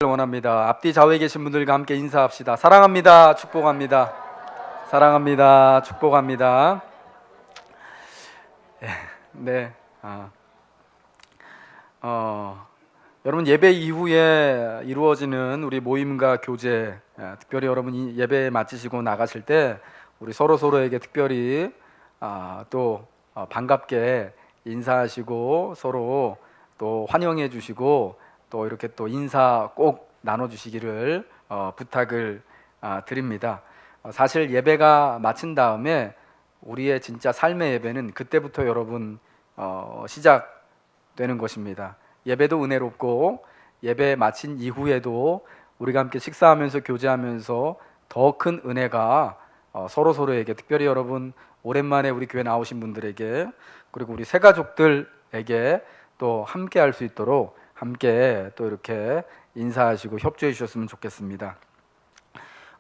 원합니다. 앞뒤 좌우에 계신 분들과 함께 인사합시다. 사랑합니다. 축복합니다. 사랑합니다. 축복합니다. 네. 여러분, 예배 이후에 이루어지는 우리 모임과 교제, 특별히 여러분 예배 마치시고 나가실 때 우리 서로에게 특별히 또 반갑게 인사하시고 서로 또 환영해 주시고 또 이렇게 또 인사 꼭 나눠주시기를 부탁을 드립니다. 사실 예배가 마친 다음에 우리의 진짜 삶의 예배는 그때부터 여러분 시작되는 것입니다. 예배도 은혜롭고 예배 마친 이후에도 우리가 함께 식사하면서 교제하면서 더 큰 은혜가 서로에게, 특별히 여러분 오랜만에 우리 교회 나오신 분들에게, 그리고 우리 새 가족들에게 또 함께 할 수 있도록 함께 또 이렇게 인사하시고 협조해 주셨으면 좋겠습니다.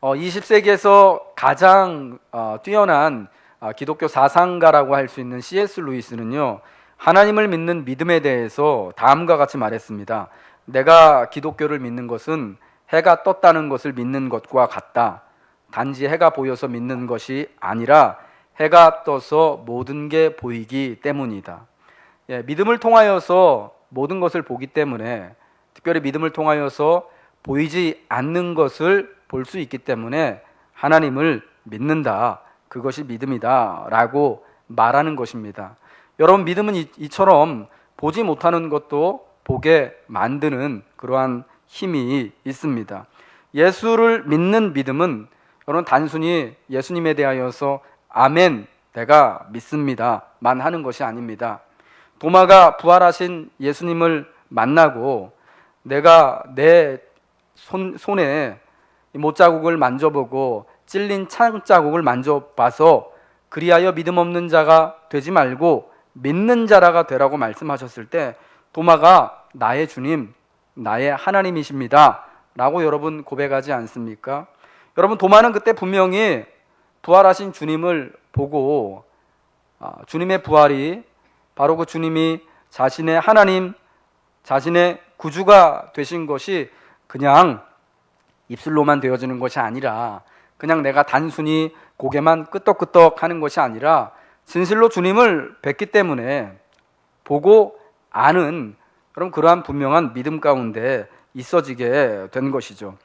20세기에서 가장 뛰어난 기독교 사상가라고 할 수 있는 C.S. 루이스는요, 하나님을 믿는 믿음에 대해서 다음과 같이 말했습니다. 내가 기독교를 믿는 것은 해가 떴다는 것을 믿는 것과 같다. 단지 해가 보여서 믿는 것이 아니라 해가 떠서 모든 게 보이기 때문이다. 믿음을 통하여서 모든 것을 보기 때문에, 특별히 믿음을 통하여서 보이지 않는 것을 볼 수 있기 때문에 하나님을 믿는다. 그것이 믿음이다 라고 말하는 것입니다. 여러분, 믿음은 이처럼 보지 못하는 것도 보게 만드는 그러한 힘이 있습니다. 예수를 믿는 믿음은 여러분 단순히 예수님에 대하여서 아멘, 내가 믿습니다만 하는 것이 아닙니다. 도마가 부활하신 예수님을 만나고 내가 내 손에 못자국을 만져보고 찔린 창자국을 만져봐서 그리하여 믿음 없는 자가 되지 말고 믿는 자라가 되라고 말씀하셨을 때, 도마가 나의 주님, 나의 하나님이십니다 라고 여러분 고백하지 않습니까? 여러분, 도마는 그때 분명히 부활하신 주님을 보고 주님의 부활이 바로 그 주님이 자신의 하나님, 자신의 구주가 되신 것이 그냥 입술로만 되어지는 것이 아니라, 그냥 내가 단순히 고개만 끄덕끄덕 하는 것이 아니라 진실로 주님을 뵙기 때문에 보고 아는, 여러분, 그러한 분명한 믿음 가운데 있어지게 된 것이죠.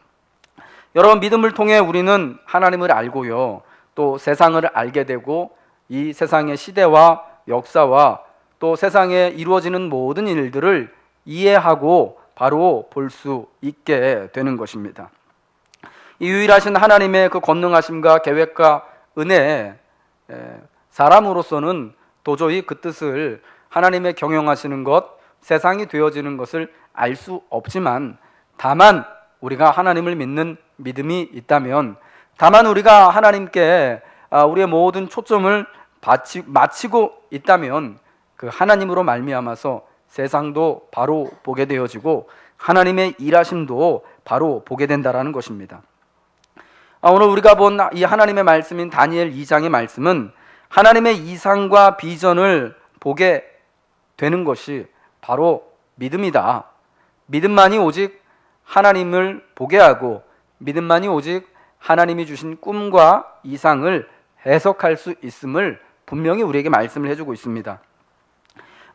여러분, 믿음을 통해 우리는 하나님을 알고요, 또 세상을 알게 되고 이 세상의 시대와 역사와 또 세상에 이루어지는 모든 일들을 이해하고 바로 볼 수 있게 되는 것입니다. 이 유일하신 하나님의 그 권능하심과 계획과 은혜, 사람으로서는 도저히 그 뜻을, 하나님의 경영하시는 것, 세상이 되어지는 것을 알 수 없지만, 다만 우리가 하나님을 믿는 믿음이 있다면, 다만 우리가 하나님께 우리의 모든 초점을 마치고 있다면 그 하나님으로 말미암아서 세상도 바로 보게 되어지고 하나님의 일하심도 바로 보게 된다라는 것입니다. 오늘 우리가 본 이 하나님의 말씀인 다니엘 2장의 말씀은 하나님의 이상과 비전을 보게 되는 것이 바로 믿음이다. 믿음만이 오직 하나님을 보게 하고, 믿음만이 오직 하나님이 주신 꿈과 이상을 해석할 수 있음을 분명히 우리에게 말씀을 해주고 있습니다.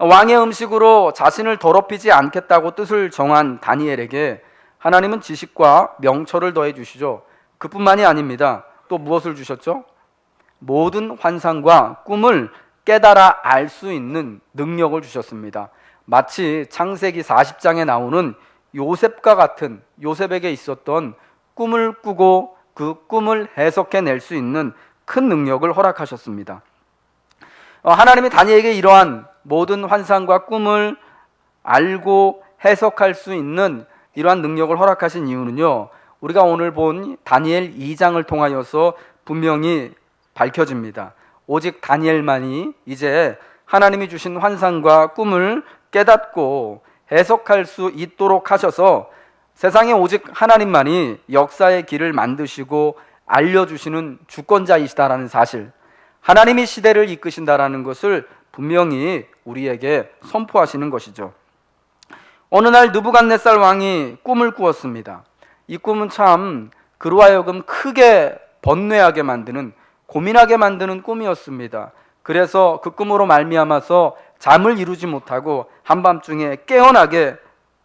왕의 음식으로 자신을 더럽히지 않겠다고 뜻을 정한 다니엘에게 하나님은 지식과 명철을 더해 주시죠. 그뿐만이 아닙니다. 또 무엇을 주셨죠? 모든 환상과 꿈을 깨달아 알 수 있는 능력을 주셨습니다. 마치 창세기 40장에 나오는 요셉과 같은, 요셉에게 있었던 꿈을 꾸고 그 꿈을 해석해낼 수 있는 큰 능력을 허락하셨습니다. 하나님이 다니엘에게 이러한 모든 환상과 꿈을 알고 해석할 수 있는 이러한 능력을 허락하신 이유는요, 우리가 오늘 본 다니엘 2장을 통하여서 분명히 밝혀집니다. 오직 다니엘만이 이제 하나님이 주신 환상과 꿈을 깨닫고 해석할 수 있도록 하셔서 세상에 오직 하나님만이 역사의 길을 만드시고 알려주시는 주권자이시다라는 사실, 하나님이 시대를 이끄신다라는 것을 분명히 우리에게 선포하시는 것이죠. 어느 날 느부갓네살 왕이 꿈을 꾸었습니다. 이 꿈은 참 그로 하여금 크게 번뇌하게 만드는, 고민하게 만드는 꿈이었습니다. 그래서 그 꿈으로 말미암아서 잠을 이루지 못하고 한밤중에 깨어나게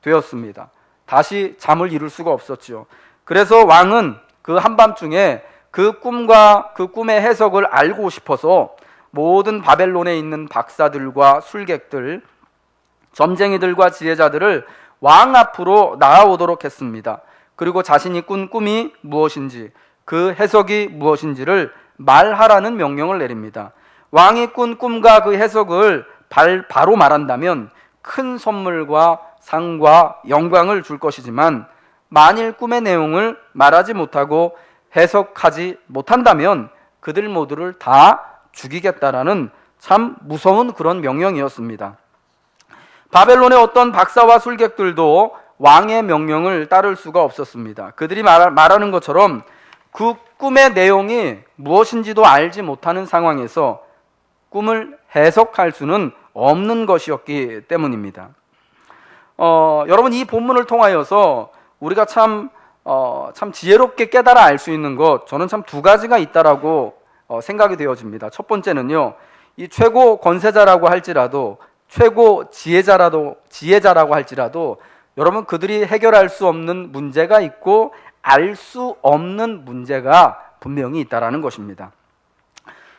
되었습니다. 다시 잠을 이룰 수가 없었죠. 그래서 왕은 그 한밤중에 그 꿈과 그 꿈의 해석을 알고 싶어서 모든 바벨론에 있는 박사들과 술객들, 점쟁이들과 지혜자들을 왕 앞으로 나아오도록 했습니다. 그리고 자신이 꾼 꿈이 무엇인지, 그 해석이 무엇인지를 말하라는 명령을 내립니다. 왕이 꾼 꿈과 그 해석을 바로 말한다면 큰 선물과 상과 영광을 줄 것이지만, 만일 꿈의 내용을 말하지 못하고 해석하지 못한다면 그들 모두를 다 죽이겠다라는 참 무서운 그런 명령이었습니다. 바벨론의 어떤 박사와 술객들도 왕의 명령을 따를 수가 없었습니다. 그들이 말하는 것처럼 그 꿈의 내용이 무엇인지도 알지 못하는 상황에서 꿈을 해석할 수는 없는 것이었기 때문입니다. 여러분, 이 본문을 통하여서 우리가 참 지혜롭게 깨달아 알 수 있는 것, 저는 참 두 가지가 있다라고 생각이 되어집니다. 첫 번째는요, 이 최고 권세자라고 할지라도, 최고 지혜자라고 할지라도 여러분, 그들이 해결할 수 없는 문제가 있고 알 수 없는 문제가 분명히 있다라는 것입니다.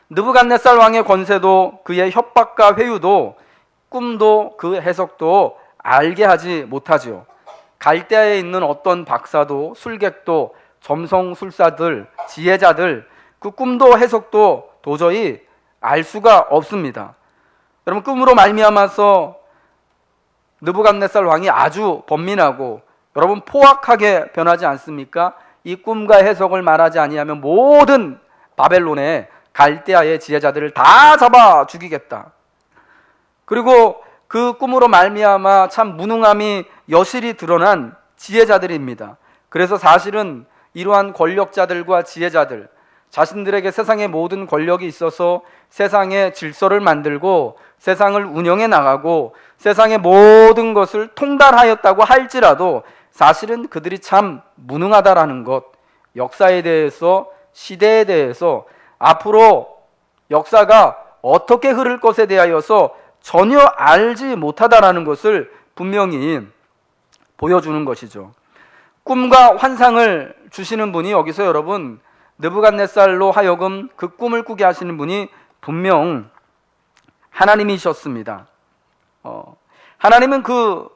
느부갓네살 왕의 권세도, 그의 협박과 회유도, 꿈도 그 해석도 알게 하지 못하지요. 갈대아에 있는 어떤 박사도, 술객도, 점성술사들, 지혜자들, 그 꿈도 해석도 도저히 알 수가 없습니다. 여러분, 꿈으로 말미암아서 느부갓네살 왕이 아주 번민하고 여러분 포악하게 변하지 않습니까? 이 꿈과 해석을 말하지 아니하면 모든 바벨론의 갈대아의 지혜자들을 다 잡아 죽이겠다. 그리고 그 꿈으로 말미암아 참 무능함이 여실히 드러난 지혜자들입니다. 그래서 사실은 이러한 권력자들과 지혜자들, 자신들에게 세상의 모든 권력이 있어서 세상의 질서를 만들고 세상을 운영해 나가고 세상의 모든 것을 통달하였다고 할지라도 사실은 그들이 참 무능하다라는 것, 역사에 대해서, 시대에 대해서, 앞으로 역사가 어떻게 흐를 것에 대하여서 전혀 알지 못하다라는 것을 분명히 보여주는 것이죠. 꿈과 환상을 주시는 분이 여기서 여러분 느부갓네살로 하여금 그 꿈을 꾸게 하시는 분이 분명 하나님이셨습니다. 하나님은 그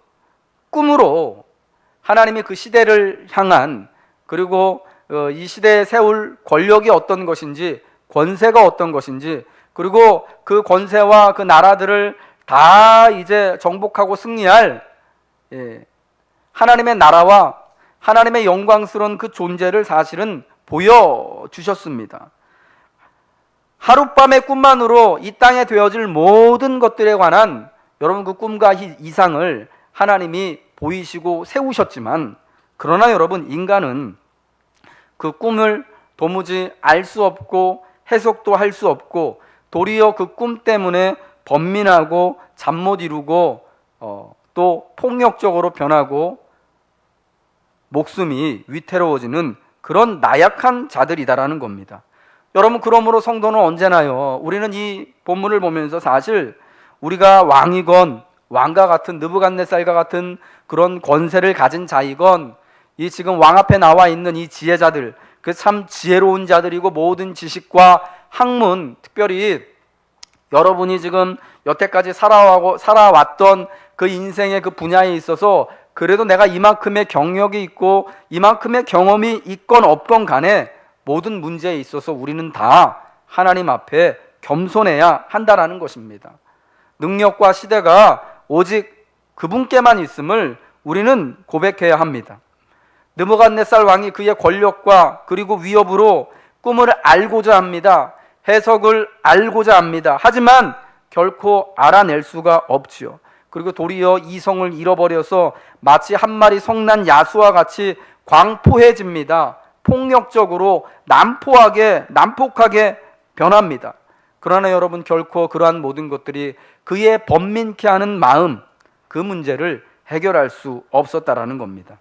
꿈으로 하나님이 그 시대를 향한, 그리고 이 시대에 세울 권력이 어떤 것인지, 권세가 어떤 것인지, 그리고 그 권세와 그 나라들을 다 이제 정복하고 승리할 하나님의 나라와 하나님의 영광스러운 그 존재를 사실은 보여주셨습니다. 하룻밤의 꿈만으로 이 땅에 되어질 모든 것들에 관한 여러분 그 꿈과 이상을 하나님이 보이시고 세우셨지만, 그러나 여러분 인간은 그 꿈을 도무지 알 수 없고 해석도 할 수 없고 도리어 그 꿈 때문에 번민하고 잠 못 이루고 또 폭력적으로 변하고 목숨이 위태로워지는 그런 나약한 자들이다라는 겁니다. 여러분, 그러므로 성도는 언제나요, 우리는 이 본문을 보면서 사실 우리가 왕이건 왕과 같은 느부갓네살과 같은 그런 권세를 가진 자이건 이 지금 왕 앞에 나와 있는 이 지혜자들, 그 참 지혜로운 자들이고 모든 지식과 학문, 특별히 여러분이 지금 여태까지 살아왔던 그 인생의 그 분야에 있어서 그래도 내가 이만큼의 경력이 있고 이만큼의 경험이 있건 없건 간에 모든 문제에 있어서 우리는 다 하나님 앞에 겸손해야 한다라는 것입니다. 능력과 시대가 오직 그분께만 있음을 우리는 고백해야 합니다. 느부갓네살 왕이 그의 권력과 그리고 위협으로 꿈을 알고자 합니다. 해석을 알고자 합니다. 하지만 결코 알아낼 수가 없지요. 그리고 도리어 이성을 잃어버려서 마치 한 마리 성난 야수와 같이 광포해집니다. 폭력적으로 난폭하게 변합니다. 그러나 여러분 결코 그러한 모든 것들이 그의 번민케 하는 마음, 그 문제를 해결할 수 없었다라는 겁니다.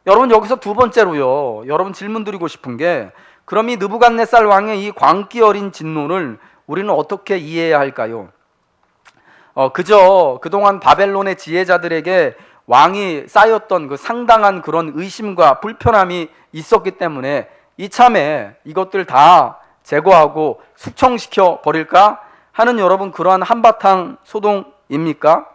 여러분, 여기서 두 번째로요, 여러분 질문 드리고 싶은 게, 그럼 이 느부갓네살 왕의 이 광기 어린 진노를 우리는 어떻게 이해해야 할까요? 그저 그동안 바벨론의 지혜자들에게 왕이 쌓였던 그 상당한 그런 의심과 불편함이 있었기 때문에 이참에 이것들 다 제거하고 숙청시켜 버릴까 하는, 여러분, 그러한 한바탕 소동입니까?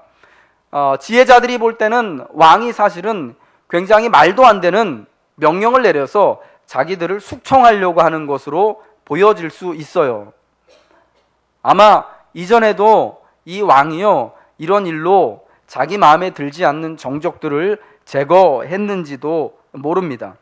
지혜자들이 볼 때는 왕이 사실은 굉장히 말도 안 되는 명령을 내려서 자기들을 숙청하려고 하는 것으로 보여질 수 있어요. 아마 이전에도 이 왕이요, 이런 일로 자기 마음에 들지 않는 정적들을 제거했는지도 모릅니다.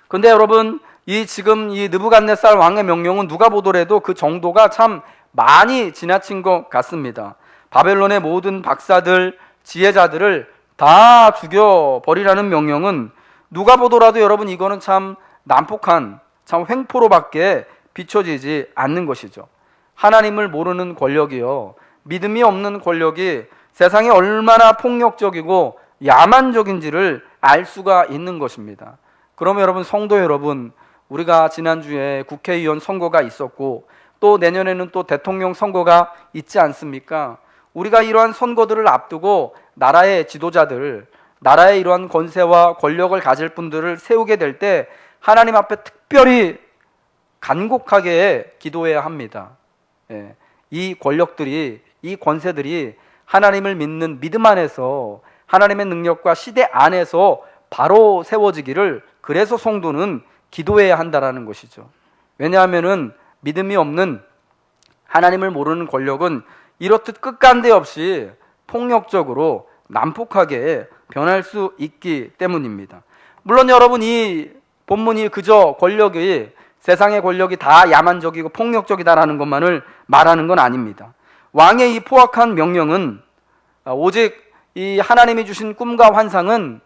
근데 여러분, 지금 이 느부갓네살 왕의 명령은 누가 보더라도 그 정도가 참 많이 지나친 것 같습니다. 바벨론의 모든 박사들, 지혜자들을 다 죽여버리라는 명령은 누가 보더라도 여러분, 이거는 참 난폭한, 참 횡포로밖에 비춰지지 않는 것이죠. 하나님을 모르는 권력이요, 믿음이 없는 권력이 세상에 얼마나 폭력적이고 야만적인지를 알 수가 있는 것입니다. 그러면 여러분, 성도 여러분, 우리가 지난주에 국회의원 선거가 있었고 또 내년에는 또 대통령 선거가 있지 않습니까? 우리가 이러한 선거들을 앞두고 나라의 지도자들, 나라의 이러한 권세와 권력을 가질 분들을 세우게 될 때 하나님 앞에 특별히 간곡하게 기도해야 합니다. 이 권력들이, 이 권세들이 하나님을 믿는 믿음 안에서, 하나님의 능력과 시대 안에서 바로 세워지기를, 그래서 성도는 기도해야 한다라는 것이죠. 왜냐하면은 믿음이 없는, 하나님을 모르는 권력은 이렇듯 끝간데 없이 폭력적으로 난폭하게 변할 수 있기 때문입니다. 물론 여러분, 이 본문이 그저 권력이, 세상의 권력이 다 야만적이고 폭력적이다라는 것만을 말하는 건 아닙니다. 왕의 이 포악한 명령은 오직 이 하나님이 주신 꿈과 환상은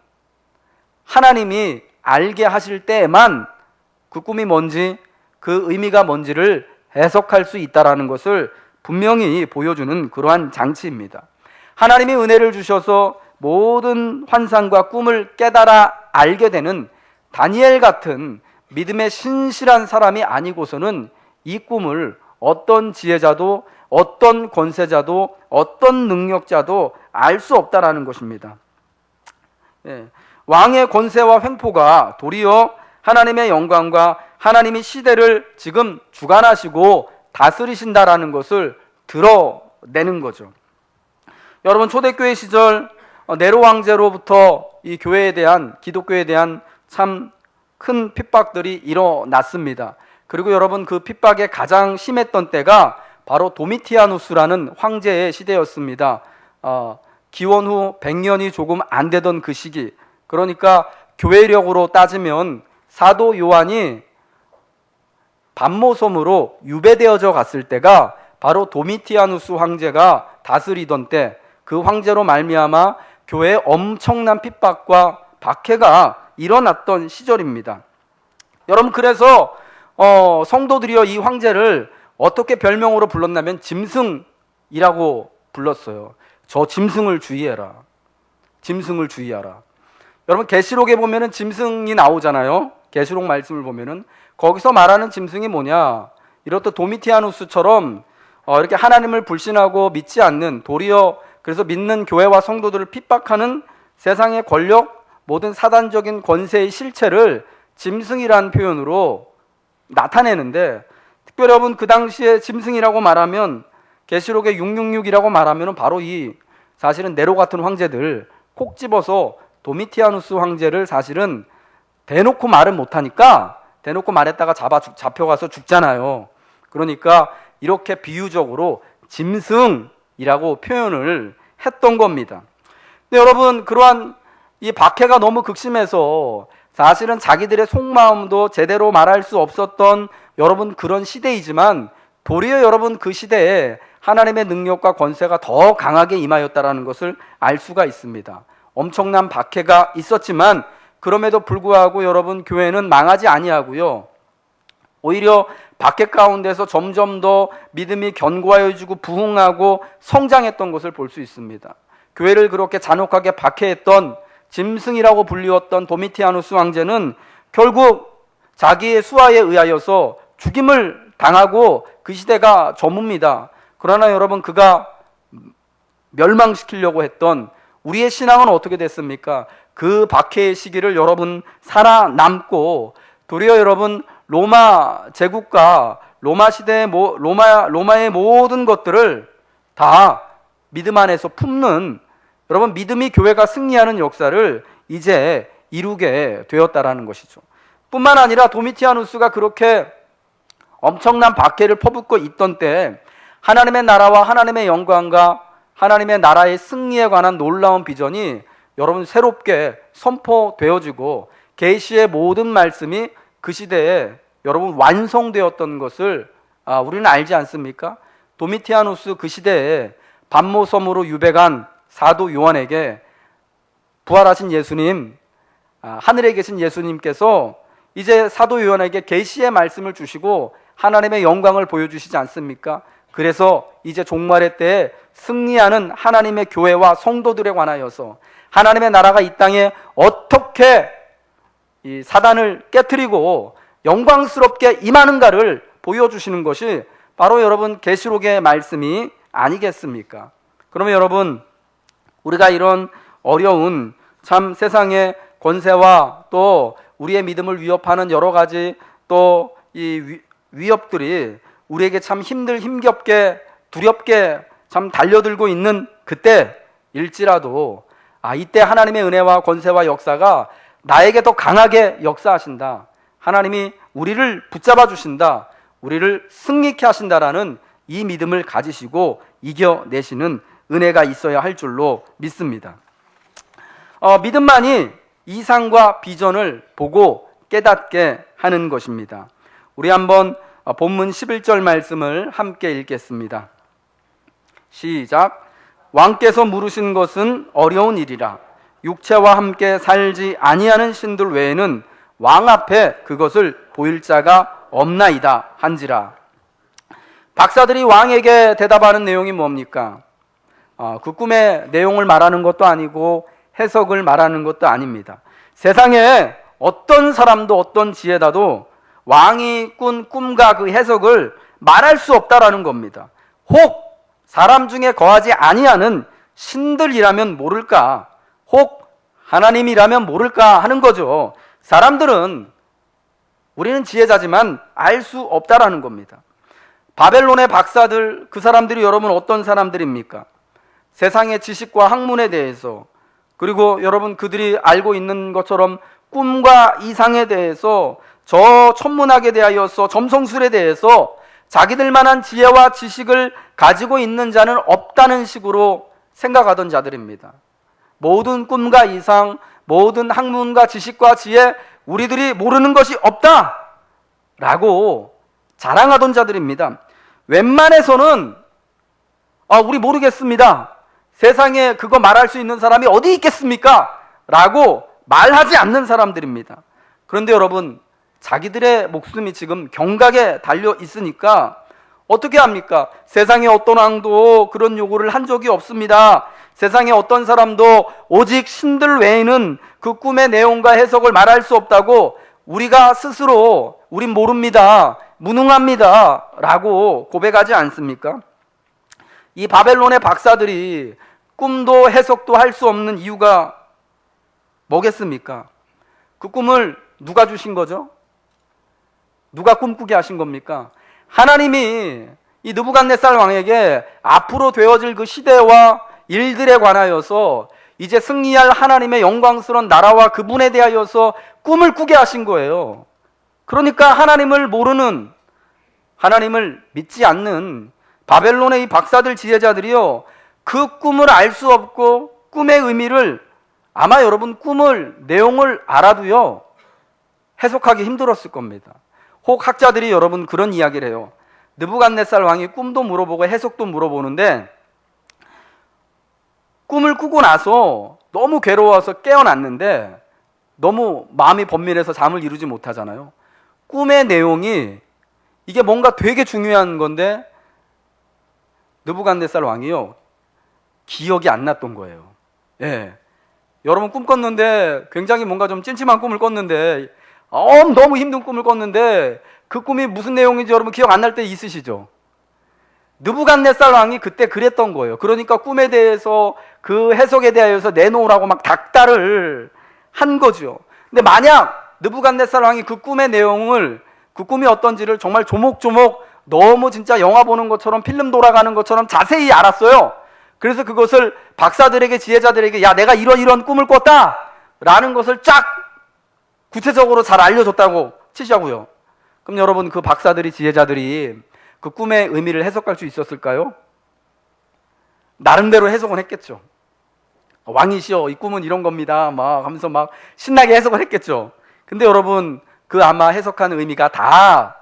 하나님이 알게 하실 때에만 그 꿈이 뭔지, 그 의미가 뭔지를 해석할 수 있다라는 것을 분명히 보여주는 그러한 장치입니다. 하나님이 은혜를 주셔서 모든 환상과 꿈을 깨달아 알게 되는 다니엘 같은 믿음의 신실한 사람이 아니고서는 이 꿈을 어떤 지혜자도, 어떤 권세자도, 어떤 능력자도 알 수 없다라는 것입니다. 왕의 권세와 횡포가 도리어 하나님의 영광과 하나님이 시대를 지금 주관하시고 다스리신다라는 것을 드러내는 거죠. 여러분, 초대교회 시절 네로 황제로부터 이 교회에 대한, 기독교에 대한 참 큰 핍박들이 일어났습니다. 그리고 여러분, 그 핍박이 가장 심했던 때가 바로 도미티아누스라는 황제의 시대였습니다. 기원 후 100년이 조금 안 되던 그 시기, 그러니까 교회력으로 따지면 사도 요한이 반모섬으로 유배되어져 갔을 때가 바로 도미티아누스 황제가 다스리던 때, 그 황제로 말미암아 교회에 엄청난 핍박과 박해가 일어났던 시절입니다. 여러분, 그래서 성도들이여 이 황제를 어떻게 별명으로 불렀냐면 짐승이라고 불렀어요. 저 짐승을 주의해라. 짐승을 주의하라. 여러분, 계시록에 보면은 짐승이 나오잖아요. 계시록 말씀을 보면은 거기서 말하는 짐승이 뭐냐? 이렇듯 도미티아누스처럼 이렇게 하나님을 불신하고 믿지 않는, 도리어 그래서 믿는 교회와 성도들을 핍박하는 세상의 권력, 모든 사단적인 권세의 실체를 짐승이라는 표현으로 나타내는데, 특별히 여러분, 그 당시에 짐승이라고 말하면, 계시록에 666이라고 말하면 바로 이 사실은 네로 같은 황제들 콕 집어서 도미티아누스 황제를 사실은 대놓고 말은 못하니까, 대놓고 말했다가 잡혀가서 죽잖아요. 그러니까 이렇게 비유적으로 짐승이라고 표현을 했던 겁니다. 근데 여러분, 그러한 이 박해가 너무 극심해서 사실은 자기들의 속마음도 제대로 말할 수 없었던 여러분 그런 시대이지만, 도리어 여러분 그 시대에 하나님의 능력과 권세가 더 강하게 임하였다라는 것을 알 수가 있습니다. 엄청난 박해가 있었지만 그럼에도 불구하고 여러분, 교회는 망하지 아니하고요, 오히려 박해 가운데서 점점 더 믿음이 견고해지고 부흥하고 성장했던 것을 볼 수 있습니다. 교회를 그렇게 잔혹하게 박해했던 짐승이라고 불리웠던 도미티아누스 황제는 결국 자기의 수하에 의하여서 죽임을 당하고 그 시대가 저뭅니다. 그러나 여러분, 그가 멸망시키려고 했던 우리의 신앙은 어떻게 됐습니까? 그 박해의 시기를 여러분 살아남고, 도리어 여러분 로마 제국과 로마 시대의 로마의 모든 것들을 다 믿음 안에서 품는, 여러분 믿음이 교회가 승리하는 역사를 이제 이루게 되었다라는 것이죠. 뿐만 아니라 도미티아누스가 그렇게 엄청난 박해를 퍼붓고 있던 때 하나님의 나라와 하나님의 영광과 하나님의 나라의 승리에 관한 놀라운 비전이 여러분 새롭게 선포되어지고 계시의 모든 말씀이 그 시대에 여러분 완성되었던 것을 우리는 알지 않습니까? 도미티아누스 그 시대에 반모섬으로 유배간 사도 요한에게 부활하신 예수님, 하늘에 계신 예수님께서 이제 사도 요한에게 계시의 말씀을 주시고 하나님의 영광을 보여주시지 않습니까? 그래서 이제 종말의 때에 승리하는 하나님의 교회와 성도들에 관하여서 하나님의 나라가 이 땅에 어떻게 이 사단을 깨트리고 영광스럽게 임하는가를 보여주시는 것이 바로 여러분 계시록의 말씀이 아니겠습니까? 그러면 여러분, 우리가 이런 어려운 참 세상의 권세와 또 우리의 믿음을 위협하는 여러 가지 또 이 위협들이 우리에게 참 힘겹게 두렵게 참 달려들고 있는 그때일지라도 이때 하나님의 은혜와 권세와 역사가 나에게 더 강하게 역사하신다, 하나님이 우리를 붙잡아 주신다, 우리를 승리케 하신다라는 이 믿음을 가지시고 이겨내시는 은혜가 있어야 할 줄로 믿습니다. 믿음만이 이상과 비전을 보고 깨닫게 하는 것입니다. 우리 한번 본문 11절 말씀을 함께 읽겠습니다. 시작. 왕께서 물으신 것은 어려운 일이라. 육체와 함께 살지 아니하는 신들 외에는 왕 앞에 그것을 보일 자가 없나이다 한지라. 박사들이 왕에게 대답하는 내용이 뭡니까? 그 꿈의 내용을 말하는 것도 아니고 해석을 말하는 것도 아닙니다. 세상에 어떤 사람도 어떤 지혜자도 왕이 꾼 꿈과 그 해석을 말할 수 없다라는 겁니다. 혹 사람 중에 거하지 아니하는 신들이라면 모를까, 혹 하나님이라면 모를까 하는 거죠. 사람들은, 우리는 지혜자지만 알 수 없다라는 겁니다. 바벨론의 박사들, 그 사람들이 여러분 어떤 사람들입니까? 세상의 지식과 학문에 대해서, 그리고 여러분 그들이 알고 있는 것처럼 꿈과 이상에 대해서, 저 천문학에 대하여서, 점성술에 대해서 자기들만한 지혜와 지식을 가지고 있는 자는 없다는 식으로 생각하던 자들입니다. 모든 꿈과 이상, 모든 학문과 지식과 지혜, 우리들이 모르는 것이 없다라고 자랑하던 자들입니다. 웬만해서는 우리 모르겠습니다, 세상에 그거 말할 수 있는 사람이 어디 있겠습니까? 라고 말하지 않는 사람들입니다. 그런데 여러분, 자기들의 목숨이 지금 경각에 달려 있으니까 어떻게 합니까? 세상에 어떤 왕도 그런 요구를 한 적이 없습니다. 세상에 어떤 사람도 오직 신들 외에는 그 꿈의 내용과 해석을 말할 수 없다고 우리가 스스로 우린 모릅니다, 무능합니다 라고 고백하지 않습니까? 이 바벨론의 박사들이 꿈도 해석도 할 수 없는 이유가 뭐겠습니까? 그 꿈을 누가 주신 거죠? 누가 꿈꾸게 하신 겁니까? 하나님이 이 느부갓네살 왕에게 앞으로 되어질 그 시대와 일들에 관하여서 이제 승리할 하나님의 영광스러운 나라와 그분에 대하여서 꿈을 꾸게 하신 거예요. 그러니까 하나님을 모르는, 하나님을 믿지 않는 바벨론의 이 박사들, 지혜자들이요, 그 꿈을 알 수 없고 꿈의 의미를, 아마 여러분 꿈을 내용을 알아도요 해석하기 힘들었을 겁니다. 혹 학자들이 여러분 그런 이야기를 해요. 느부갓네살 왕이 꿈도 물어보고 해석도 물어보는데 꿈을 꾸고 나서 너무 괴로워서 깨어났는데 너무 마음이 번민해서 잠을 이루지 못하잖아요. 꿈의 내용이 이게 뭔가 되게 중요한 건데 느부갓네살 왕이요, 기억이 안 났던 거예요. 예. 여러분 꿈 꿨는데 굉장히 뭔가 좀 찜찜한 꿈을 꿨는데 너무 힘든 꿈을 꿨는데 그 꿈이 무슨 내용인지 여러분 기억 안 날 때 있으시죠? 느부갓네살 왕이 그때 그랬던 거예요. 그러니까 꿈에 대해서 그 해석에 대하여서 내놓으라고 막 닥달을 한 거죠. 근데 만약 느부갓네살 왕이 그 꿈의 내용을, 그 꿈이 어떤지를 정말 조목조목 너무 진짜 영화 보는 것처럼 필름 돌아가는 것처럼 자세히 알았어요. 그래서 그것을 박사들에게, 지혜자들에게 야 내가 이런 꿈을 꿨다 라는 것을 쫙 구체적으로 잘 알려줬다고 치자고요. 그럼 여러분 그 박사들이, 지혜자들이 그 꿈의 의미를 해석할 수 있었을까요? 나름대로 해석은 했겠죠. 왕이시여 이 꿈은 이런 겁니다 막 하면서 막 신나게 해석을 했겠죠. 근데 여러분 그 아마 해석하는 의미가 다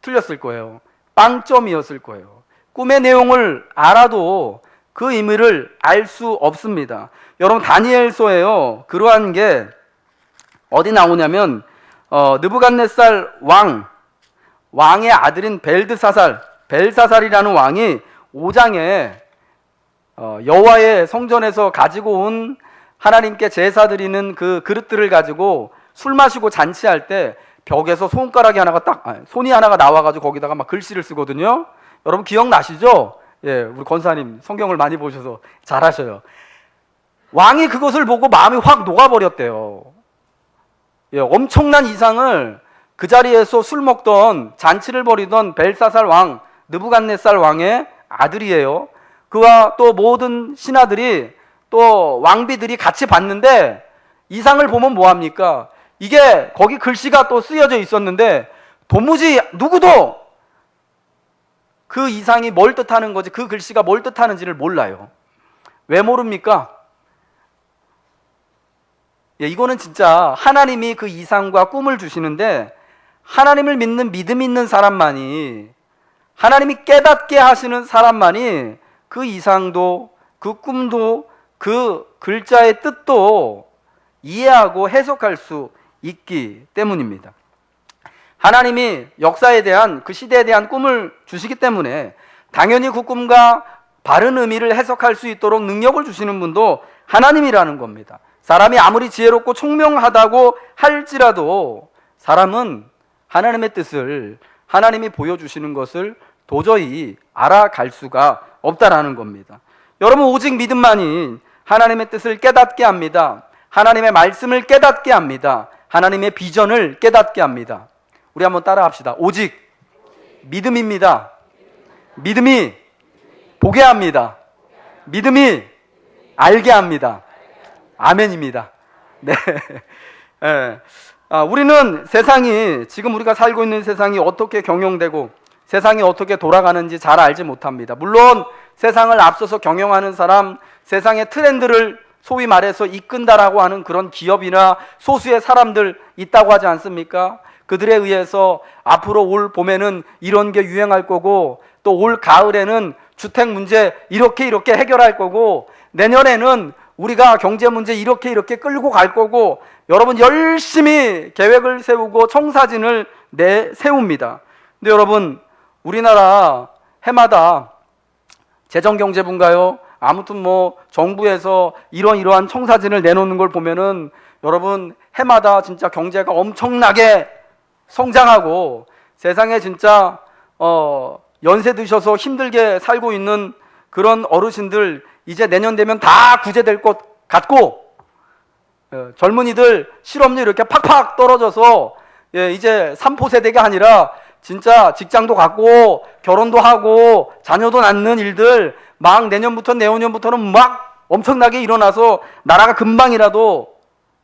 틀렸을 거예요. 빵점이었을 거예요. 꿈의 내용을 알아도 그 의미를 알 수 없습니다. 여러분 다니엘서에요 그러한 게 어디 나오냐면 느부갓네살 왕의 아들인 벨사살이라는 왕이 5장에 여호와의 성전에서 가지고 온 하나님께 제사 드리는 그 그릇들을 가지고 술 마시고 잔치할 때 벽에서 손이 하나가 나와가지고 거기다가 막 글씨를 쓰거든요. 여러분 기억나시죠? 예, 우리 권사님 성경을 많이 보셔서 잘하셔요. 왕이 그것을 보고 마음이 확 녹아버렸대요. 예, 엄청난 이상을 그 자리에서 술 먹던, 잔치를 벌이던 벨사살 왕, 느부갓네살 왕의 아들이에요. 그와 또 모든 신하들이 또 왕비들이 같이 봤는데 이상을 보면 뭐합니까? 이게 거기 글씨가 또 쓰여져 있었는데 도무지 누구도 그 이상이 뭘 뜻하는 건지, 그 글씨가 뭘 뜻하는지를 몰라요. 왜 모릅니까? 예, 이거는 진짜 하나님이 그 이상과 꿈을 주시는데 하나님을 믿는 믿음 있는 사람만이, 하나님이 깨닫게 하시는 사람만이 그 이상도 그 꿈도 그 글자의 뜻도 이해하고 해석할 수 있기 때문입니다. 하나님이 역사에 대한, 그 시대에 대한 꿈을 주시기 때문에 당연히 그 꿈과 바른 의미를 해석할 수 있도록 능력을 주시는 분도 하나님이라는 겁니다. 사람이 아무리 지혜롭고 총명하다고 할지라도 사람은 하나님의 뜻을, 하나님이 보여주시는 것을 도저히 알아갈 수가 없다라는 겁니다. 여러분 오직 믿음만이 하나님의 뜻을 깨닫게 합니다. 하나님의 말씀을 깨닫게 합니다. 하나님의 비전을 깨닫게 합니다. 우리 한번 따라 합시다. 오직 믿음입니다. 믿음이 보게 합니다. 믿음이 알게 합니다. 아멘입니다. 네. 네. 우리는 세상이, 지금 우리가 살고 있는 세상이 어떻게 경영되고 세상이 어떻게 돌아가는지 잘 알지 못합니다. 물론 세상을 앞서서 경영하는 사람, 세상의 트렌드를 소위 말해서 이끈다라고 하는 그런 기업이나 소수의 사람들 있다고 하지 않습니까? 그들에 의해서 앞으로 올 봄에는 이런 게 유행할 거고, 또 올 가을에는 주택 문제 이렇게 해결할 거고, 내년에는 우리가 경제 문제 이렇게 끌고 갈 거고, 여러분 열심히 계획을 세우고 청사진을 세웁니다. 근데 여러분 우리나라 해마다 재정경제부인가요? 아무튼 뭐 정부에서 이러한 청사진을 내놓는 걸 보면은 여러분 해마다 진짜 경제가 엄청나게 성장하고 세상에 진짜 연세 드셔서 힘들게 살고 있는 그런 어르신들 이제 내년 되면 다 구제될 것 같고, 젊은이들 실업률 이렇게 팍팍 떨어져서 이제 3포 세대가 아니라 진짜 직장도 갖고 결혼도 하고 자녀도 낳는 일들 막 내년부터 내후년부터는 막 엄청나게 일어나서 나라가 금방이라도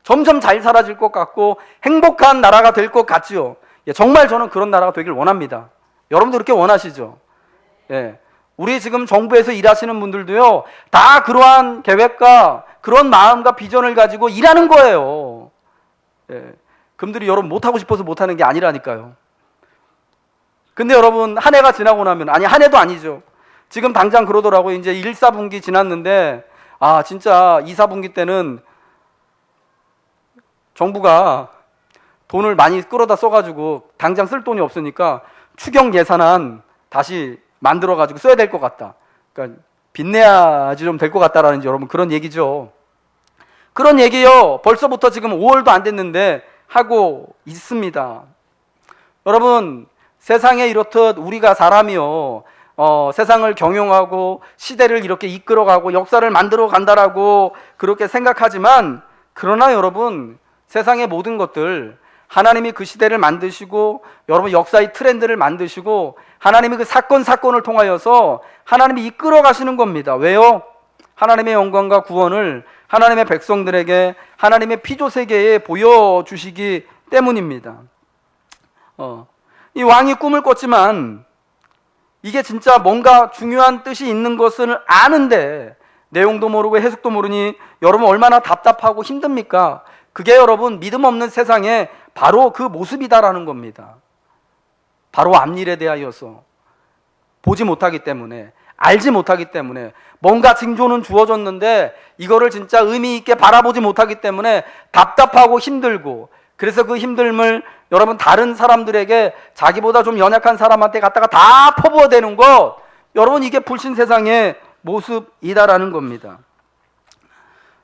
점점 잘 살아질 것 같고 행복한 나라가 될 것 같지요. 정말 저는 그런 나라가 되길 원합니다. 여러분도 그렇게 원하시죠? 우리 지금 정부에서 일하시는 분들도요, 다 그러한 계획과 그런 마음과 비전을 가지고 일하는 거예요. 금들이 여러분 못하고 싶어서 못하는 게 아니라니까요. 근데 여러분 한 해가 지나고 나면, 아니 한 해도 아니죠. 지금 당장 그러더라고요. 이제 1, 4분기 지났는데 진짜 2, 4분기 때는 정부가 돈을 많이 끌어다 써가지고 당장 쓸 돈이 없으니까 추경 예산안 다시 만들어가지고 써야 될 것 같다. 그러니까 빚내야지 좀 될 것 같다라는 여러분 그런 얘기죠. 그런 얘기요. 벌써부터 지금 5월도 안 됐는데 하고 있습니다. 여러분 세상에 이렇듯 우리가 사람이요. 세상을 경영하고 시대를 이렇게 이끌어가고 역사를 만들어 간다라고 그렇게 생각하지만 그러나 여러분 세상의 모든 것들 하나님이 그 시대를 만드시고 여러분 역사의 트렌드를 만드시고 하나님이 그 사건을 통하여서 하나님이 이끌어 가시는 겁니다. 왜요? 하나님의 영광과 구원을 하나님의 백성들에게 하나님의 피조 세계에 보여주시기 때문입니다. 이 왕이 꿈을 꿨지만 이게 진짜 뭔가 중요한 뜻이 있는 것을 아는데 내용도 모르고 해석도 모르니 여러분 얼마나 답답하고 힘듭니까? 그게 여러분 믿음 없는 세상에 바로 그 모습이다라는 겁니다. 바로 앞일에 대하여서 보지 못하기 때문에 알지 못하기 때문에 뭔가 징조는 주어졌는데 이거를 진짜 의미 있게 바라보지 못하기 때문에 답답하고 힘들고 그래서 그 힘듦을 여러분 다른 사람들에게 자기보다 좀 연약한 사람한테 갖다가 다 퍼부어대는 것 여러분 이게 불신 세상의 모습이다라는 겁니다.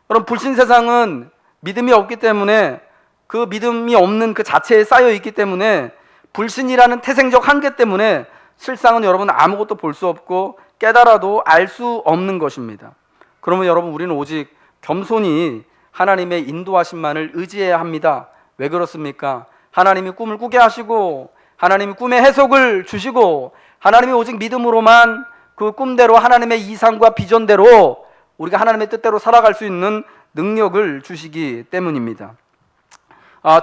여러분 불신 세상은 믿음이 없기 때문에 그 믿음이 없는 그 자체에 쌓여 있기 때문에 불신이라는 태생적 한계 때문에 실상은 여러분 아무것도 볼 수 없고 깨달아도 알 수 없는 것입니다. 그러면 여러분 우리는 오직 겸손히 하나님의 인도하심만을 의지해야 합니다. 왜 그렇습니까? 하나님이 꿈을 꾸게 하시고 하나님이 꿈의 해석을 주시고 하나님이 오직 믿음으로만 그 꿈대로 하나님의 이상과 비전대로 우리가 하나님의 뜻대로 살아갈 수 있는 능력을 주시기 때문입니다.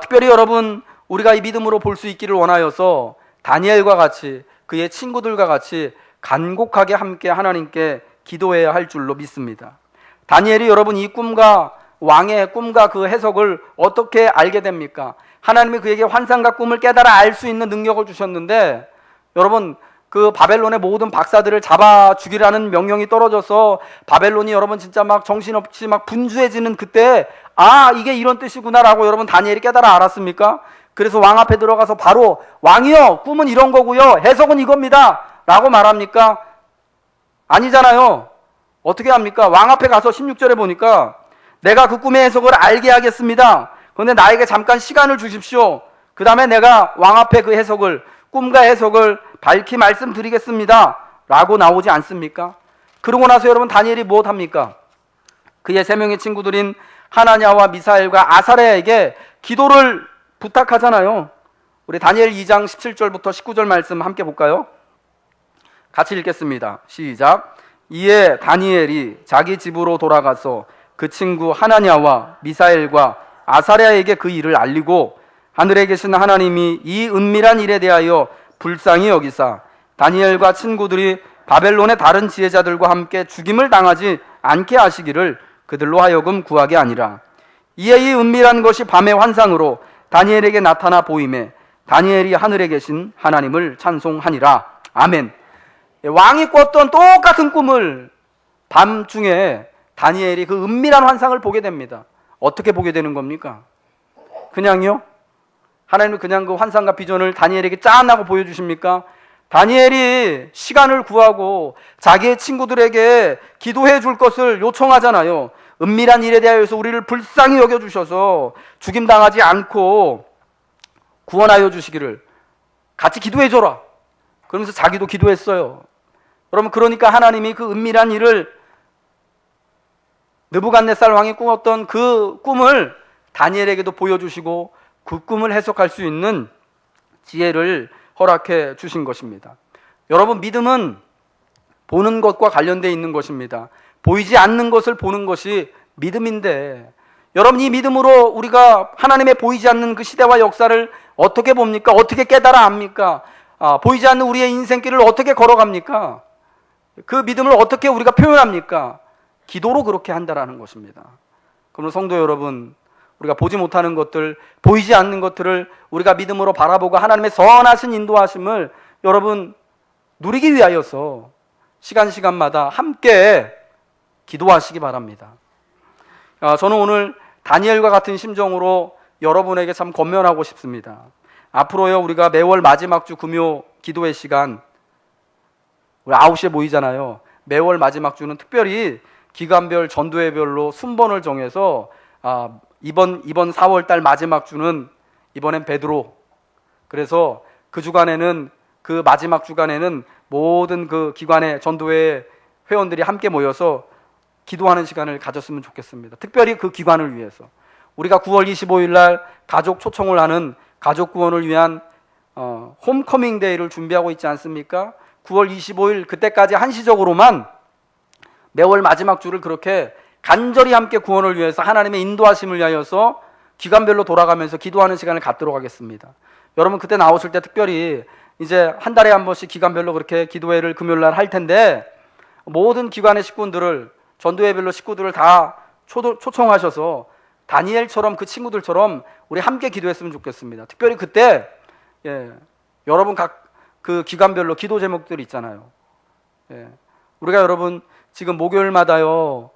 특별히 여러분 우리가 이 믿음으로 볼 수 있기를 원하여서 다니엘과 같이 그의 친구들과 같이 간곡하게 함께 하나님께 기도해야 할 줄로 믿습니다. 다니엘이 여러분 이 꿈과 왕의 꿈과 그 해석을 어떻게 알게 됩니까? 하나님이 그에게 환상과 꿈을 깨달아 알 수 있는 능력을 주셨는데 여러분 그 바벨론의 모든 박사들을 잡아 죽이라는 명령이 떨어져서 바벨론이 여러분 진짜 막 정신없이 막 분주해지는 그때 이게 이런 뜻이구나라고 여러분 다니엘이 깨달아 알았습니까? 그래서 왕 앞에 들어가서 바로 왕이요 꿈은 이런 거고요 해석은 이겁니다 라고 말합니까? 아니잖아요. 어떻게 합니까? 왕 앞에 가서 16절에 보니까 내가 그 꿈의 해석을 알게 하겠습니다. 그런데 나에게 잠깐 시간을 주십시오. 그 다음에 내가 왕 앞에 그 해석을 꿈과 해석을 밝히 말씀드리겠습니다 라고 나오지 않습니까? 그러고 나서 여러분 다니엘이 무엇합니까? 그의 세 명의 친구들인 하나냐와 미사엘과 아사랴에게 기도를 부탁하잖아요. 우리 다니엘 2장 17절부터 19절 말씀 함께 볼까요? 같이 읽겠습니다. 시작. 이에 다니엘이 자기 집으로 돌아가서 그 친구 하나냐와 미사엘과 아사랴에게 그 일을 알리고 하늘에 계신 하나님이 이 은밀한 일에 대하여 불쌍히 여기사 다니엘과 친구들이 바벨론의 다른 지혜자들과 함께 죽임을 당하지 않게 하시기를 그들로 하여금 구하게 아니라 이에 이 은밀한 것이 밤의 환상으로 다니엘에게 나타나 보임에 다니엘이 하늘에 계신 하나님을 찬송하니라. 아멘. 왕이 꿨던 똑같은 꿈을 밤중에 다니엘이 그 은밀한 환상을 보게 됩니다. 어떻게 보게 되는 겁니까? 그냥요? 하나님은 그냥 그 환상과 비전을 다니엘에게 짠하고 보여주십니까? 다니엘이 시간을 구하고 자기의 친구들에게 기도해 줄 것을 요청하잖아요. 은밀한 일에 대하여서 우리를 불쌍히 여겨주셔서 죽임당하지 않고 구원하여 주시기를 같이 기도해 줘라. 그러면서 자기도 기도했어요. 여러분 그러니까 하나님이 그 은밀한 일을 느부갓네살 왕이 꾸었던 그 꿈을 다니엘에게도 보여주시고 그 꿈을 해석할 수 있는 지혜를 허락해 주신 것입니다. 여러분 믿음은 보는 것과 관련되어 있는 것입니다. 보이지 않는 것을 보는 것이 믿음인데 여러분 이 믿음으로 우리가 하나님의 보이지 않는 그 시대와 역사를 어떻게 봅니까? 어떻게 깨달아 압니까? 보이지 않는 우리의 인생길을 어떻게 걸어갑니까? 그 믿음을 어떻게 우리가 표현합니까? 기도로 그렇게 한다라는 것입니다. 그러면 성도 여러분, 우리가 보지 못하는 것들, 보이지 않는 것들을 우리가 믿음으로 바라보고 하나님의 선하신 인도하심을 여러분 누리기 위하여서 시간마다 함께 기도하시기 바랍니다. 저는 오늘 다니엘과 같은 심정으로 여러분에게 참 권면하고 싶습니다. 앞으로요 우리가 매월 마지막 주 금요 기도회 시간 우리 9시에 모이잖아요. 매월 마지막 주는 특별히 기간별 전도회별로 순번을 정해서 이번 4월 달 마지막 주는 이번엔 베드로, 그래서 그 주간에는, 그 마지막 주간에는 모든 그 기관의 전도회 회원들이 함께 모여서 기도하는 시간을 가졌으면 좋겠습니다. 특별히 그 기관을 위해서 우리가 9월 25일 날 가족 초청을 하는 가족 구원을 위한 홈커밍 데이를 준비하고 있지 않습니까? 9월 25일 그때까지 한시적으로만 매월 마지막 주를 그렇게 간절히 함께 구원을 위해서 하나님의 인도하심을 위하여서 기간별로 돌아가면서 기도하는 시간을 갖도록 하겠습니다. 여러분 그때 나오실 때 특별히 이제 한 달에 한 번씩 기간별로 그렇게 기도회를 금요일날 할 텐데 모든 기관의 식구들을, 전도회별로 식구들을 다 초청하셔서 다니엘처럼 그 친구들처럼 우리 함께 기도했으면 좋겠습니다. 특별히 그때 여러분 각 그 기관별로 기도 제목들이 있잖아요. 우리가 여러분 지금 목요일마다요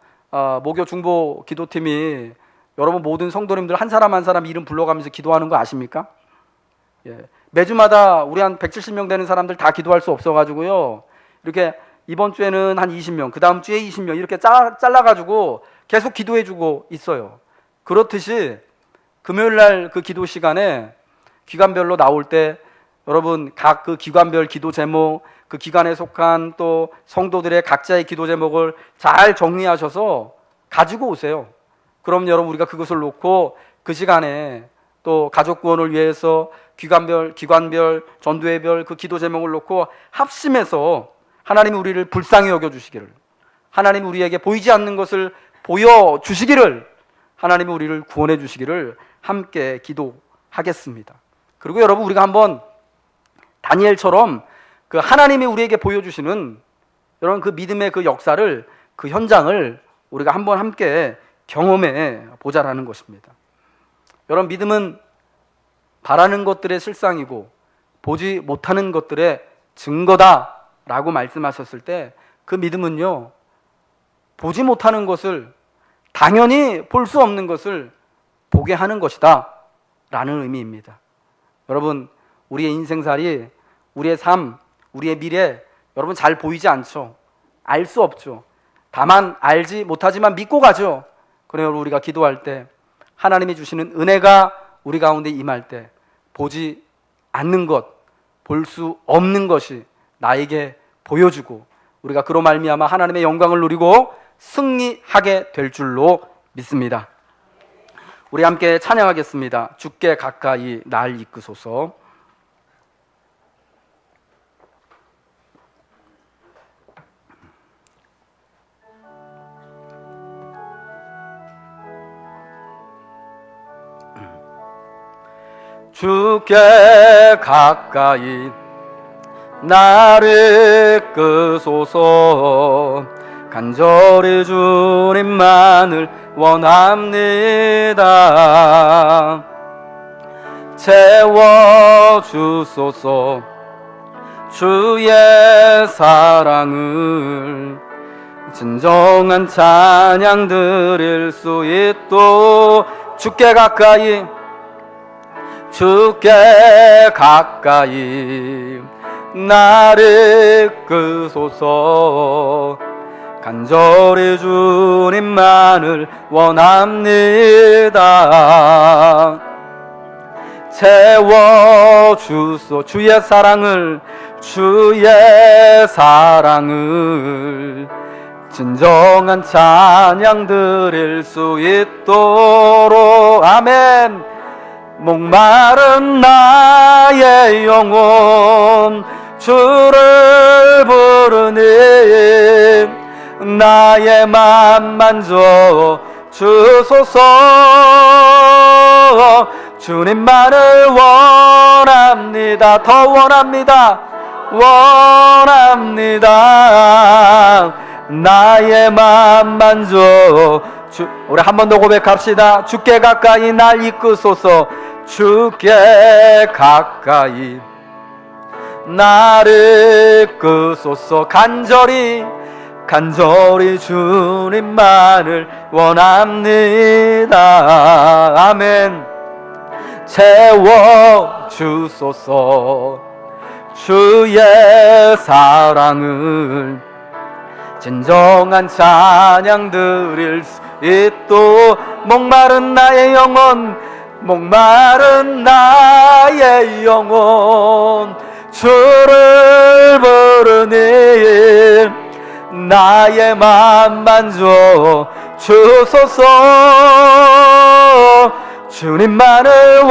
목요 중보 기도팀이 여러분 모든 성도님들 한 사람 한 사람 이름 불러가면서 기도하는 거 아십니까? 매주마다 우리 한 170명 되는 사람들 다 기도할 수 없어가지고요 이렇게 이번 주에는 한 20명, 그 다음 주에 20명 이렇게 잘라가지고 계속 기도해주고 있어요. 그렇듯이 금요일날 그 기도 시간에 기관별로 나올 때 여러분 각 그 기관별 기도 제목, 그 기관에 속한 또 성도들의 각자의 기도 제목을 잘 정리하셔서 가지고 오세요. 그럼 여러분 우리가 그것을 놓고 그 시간에 또 가족 구원을 위해서 기관별, 전도회별 그 기도 제목을 놓고 합심해서 하나님이 우리를 불쌍히 여겨주시기를, 하나님이 우리에게 보이지 않는 것을 보여주시기를, 하나님이 우리를 구원해 주시기를 함께 기도하겠습니다. 그리고 여러분 우리가 한번 다니엘처럼 그 하나님이 우리에게 보여주시는 여러분 그 믿음의 그 역사를, 그 현장을 우리가 한번 함께 경험해 보자라는 것입니다. 여러분 믿음은 바라는 것들의 실상이고 보지 못하는 것들의 증거다라고 말씀하셨을 때 그 믿음은요 보지 못하는 것을, 당연히 볼 수 없는 것을 보게 하는 것이다 라는 의미입니다. 여러분 우리의 인생살이, 우리의 삶, 우리의 미래 여러분 잘 보이지 않죠. 알 수 없죠. 다만 알지 못하지만 믿고 가죠. 그래서 우리가 기도할 때 하나님이 주시는 은혜가 우리 가운데 임할 때 보지 않는 것, 볼 수 없는 것이 나에게 보여주고 우리가 그로 말미암아 하나님의 영광을 누리고 승리하게 될 줄로 믿습니다. 우리 함께 찬양하겠습니다. 주께 가까이 날 이끄소서. 주께 가까이 나를 이끄소서. 간절히 주님만을 원합니다. 채워주소서. 주의 사랑을 진정한 찬양 드릴 수 있도록 주께 가까이, 주께 가까이 나를 이끄소서. 간절히 주님만을 원합니다. 채워주소. 주의 사랑을, 주의 사랑을 진정한 찬양 드릴 수 있도록. 아멘. 목마른 나의 영혼 주를 부르니 나의 맘 만져 주소서. 주님만을 원합니다. 더 원합니다. 원합니다. 나의 맘 만져 우리 한 번 더 고백합시다. 주께 가까이 날 이끄소서. 주께 가까이 나를 이끄소서. 간절히 주님만을 원합니다. 아멘. 채워주소서. 주의 사랑을 진정한 찬양 드릴 수 있도록 목마른 나의 영혼, 목마른 나의 영혼 주를 부르니 나의 맘 만져 주소서. 주님만을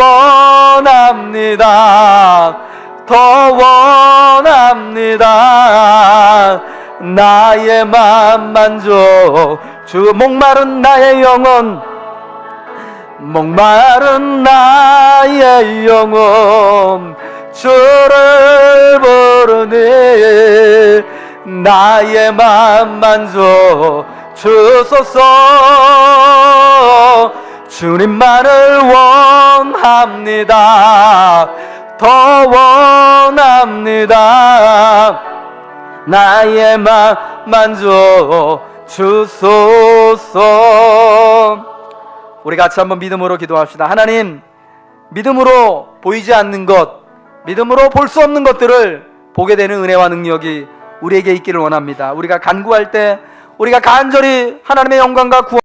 원합니다. 더 원합니다. 나의 맘 만져 주. 목마른 나의 영혼, 목마른 나의 영혼 주를 부르니 나의 맘 만져 주소서. 주님만을 원합니다. 더 원합니다. 나의 맘 만져 주소서. 우리 같이 한번 믿음으로 기도합시다. 하나님, 믿음으로 보이지 않는 것, 믿음으로 볼 수 없는 것들을 보게 되는 은혜와 능력이 우리에게 있기를 원합니다. 우리가 간구할 때 우리가 간절히 하나님의 영광과 구원